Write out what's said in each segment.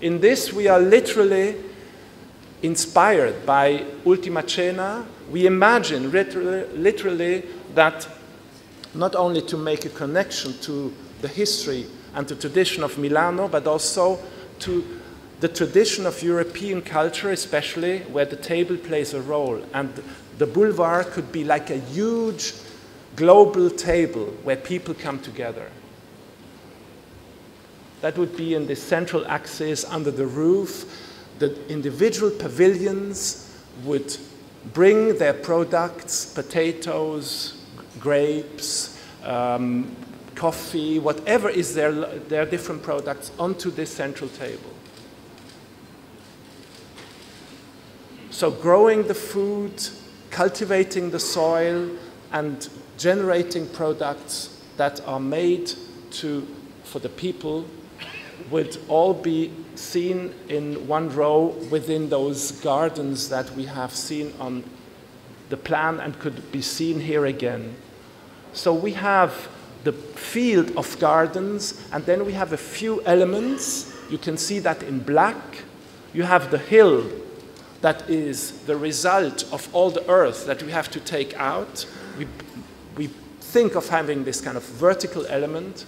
In this, we are literally inspired by Ultima Cena. We imagine literally that not only to make a connection to the history and the tradition of Milano, but also to the tradition of European culture, especially where the table plays a role. And the boulevard could be like a huge global table where people come together. That would be in the central axis under the roof. The individual pavilions would bring their products, potatoes, grapes, coffee, whatever is their different products, onto this central table. So growing the food, cultivating the soil, and generating products that are made for the people would all be seen in one row within those gardens that we have seen on the plan and could be seen here again. So we have the field of gardens, and then we have a few elements. You can see that in black. You have the hill that is the result of all the earth that we have to take out. We think of having this kind of vertical element.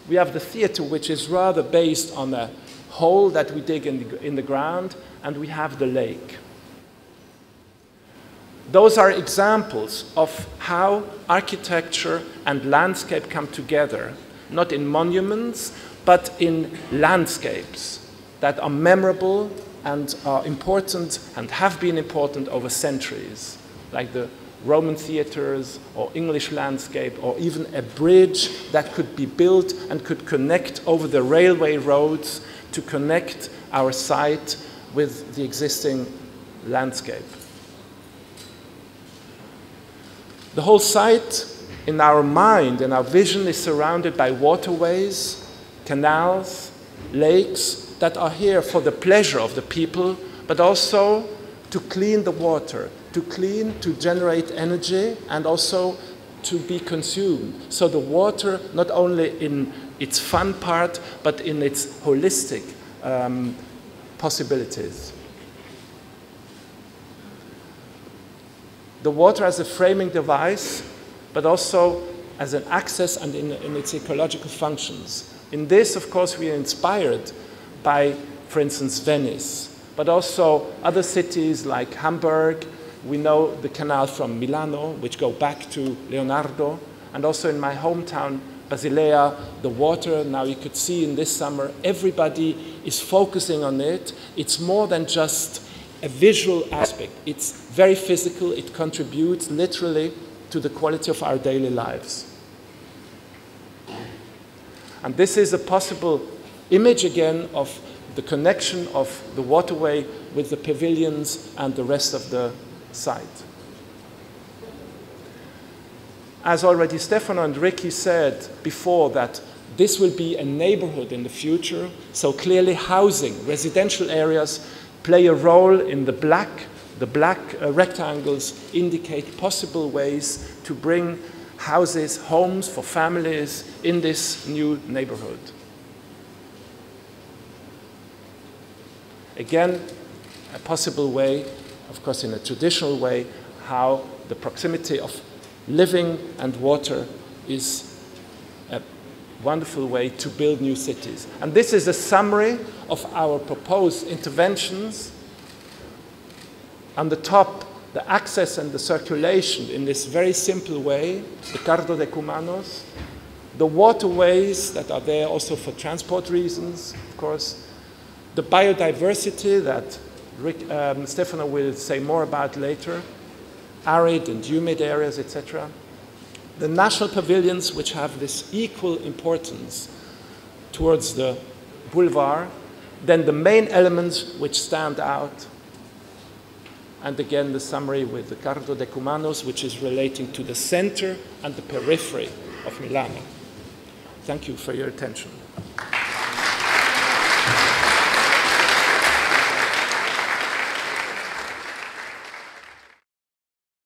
We have the theater, which is rather based on a hole that we dig in the ground, and we have the lake. Those are examples of how architecture and landscape come together, not in monuments, but in landscapes that are memorable and are important and have been important over centuries, like the Roman theaters or English landscape, or even a bridge that could be built and could connect over the railway roads to connect our site with the existing landscape. The whole site in our mind and our vision is surrounded by waterways, canals, lakes that are here for the pleasure of the people, but also to clean the water, to generate energy, and also to be consumed. So the water, not only in its fun part, but in its holistic possibilities. The water as a framing device, but also as an access and in its ecological functions. In this, of course, we are inspired by, for instance, Venice, but also other cities like Hamburg. We know the canal from Milano, which go back to Leonardo, and also in my hometown, Basilea, the water, now you could see in this summer, everybody is focusing on it. It's more than just a visual aspect. It's very physical. It contributes literally to the quality of our daily lives. And this is a possible image again of the connection of the waterway with the pavilions and the rest of the site. As already Stefano and Ricky said before, that this will be a neighborhood in the future, so clearly housing, residential areas play a role in the black. The black rectangles indicate possible ways to bring houses, homes for families in this new neighborhood. Again, a possible way, of course in a traditional way, how the proximity of living and water is a wonderful way to build new cities. And this is a summary of our proposed interventions. On the top, the access and the circulation in this very simple way, the Cardo de Cumanos, the waterways that are there also for transport reasons, of course, the biodiversity that Stefano will say more about later, arid and humid areas, etc. The national pavilions, which have this equal importance towards the boulevard, then the main elements which stand out, and again the summary with the Cardo de Cumanos, which is relating to the center and the periphery of Milano. Thank you for your attention.